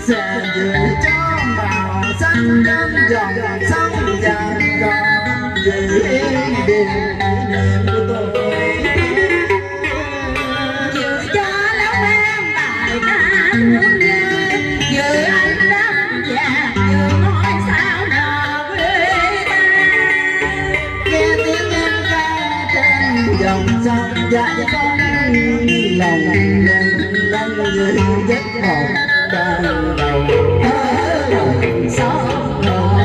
sẽ giữ cho màu xanh đắm dòng sông vàng còn giữ yên bình niệm của tôi. giữ cho lão em bài ca thương nhớ, giữ anh đắm vàng giữ nói sao nào quê ta. Nghe tiếng em ca trên dòng sông dãi con lòng lưng lưng giữ giấc mộng ban đầu ở lòng sông.